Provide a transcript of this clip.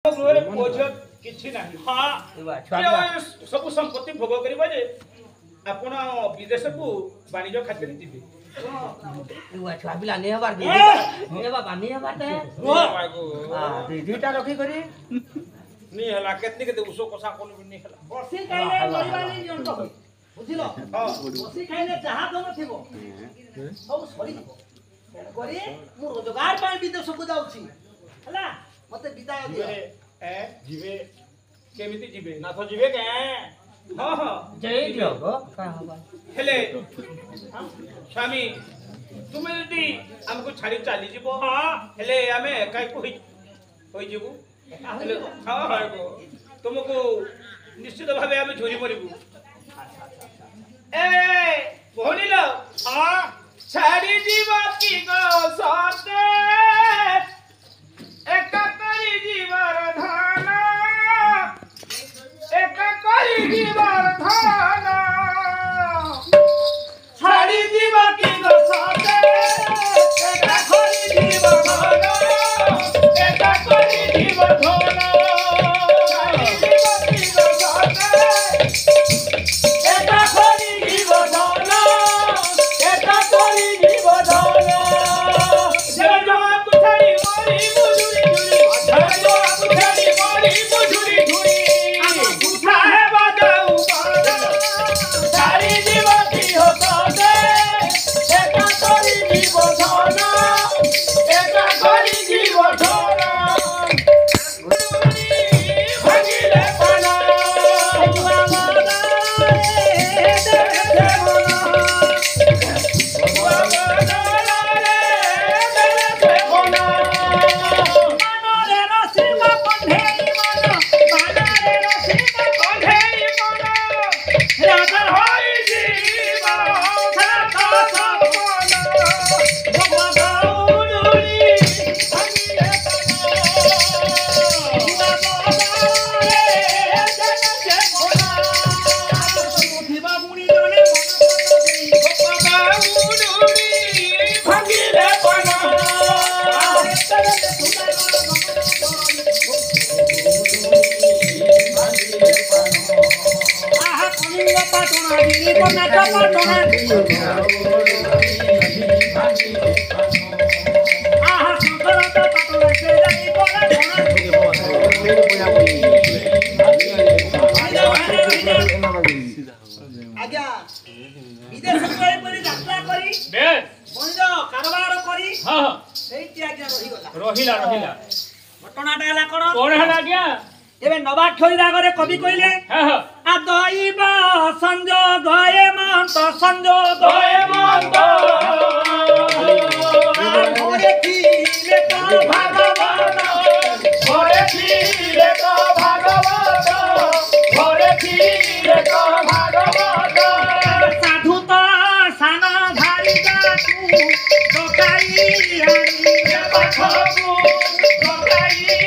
गृह बोझ किछि नाही हां सब संपत्ति भोग करिबा जे आपण विदेश को वाणिज्य खातिर दिबे छुआ पिला नहीं हबार दे बाबा नहीं हबाटे हां दीदीटा रखी करी नी हला केतनी के उसो कोसा कोन नी हला बसी खाइले मरिबानी जन तो बुझिलो हां बसी खाइले जहा दम थिबो सब सरी दिबो करी मु रोजगार पाए विदेश को जाउछी हला मते विदाय दियो ए जीवे केमिति जीवे ना तो जीवे के हां हां जय दियो गो का हबा हेले स्वामी तुमे यदि हमको छाड़ी चली जीवो हां हेले हमें काई होई जीवो हेले हां हां तुमको निश्चित भाबे हमें झोरी मरिबू ए भोनिलो हां छाड़ी जीवो की गो साथे एक करी जीवर धान एक करी जीवर धान छाड़ी जीवा की गो साथे एक करी जीवर धान एक करी जीवर धान छाड़ी जीवा की गो साथे एक करी जीवर धान एक करी जीवर धान जब जब कुछड़ी मोरी मुजुरी झुरी जब कुछड़ी मोरी मुजुरी झुरी उठा है बाजाऊ बाजा सारी जीवा की हो साथे एक करी जीव धाना एक करी जीव धाना भगिले पाना बाबा रे देखे मना बाबा रे देखे मना मानो रे रसीमा कंधेई मना मानो रे रसीमा कंधेई मना राजा होई जीवा साथा सपना बाबा उडुरी भगिले पाना बाबा रे देखे मना उठिबा बुणी जने बाबा उडुरी भगिले पाना आहा कलिंग पाटोना दिली कोना पाटोना आहा शंकर पाटोना से जाई कोना आज्ञा विदेश गई परी यात्रा करी बेस बनिज कारोबार करी हां हां सेठी आज्ञा रहिला घटनाटा हला कोन कोन हला गया एबे नवाक्षरी रागरे कवि कइले हां हां आ दैव संजोग हेमंत संजोग हेमंत घरे फिरे तो भगवान घरे फिरे तो भगवान घरे फिरे तो भगवान साधु तो सान धारी जातु डकाई रानी पाखबू डकाई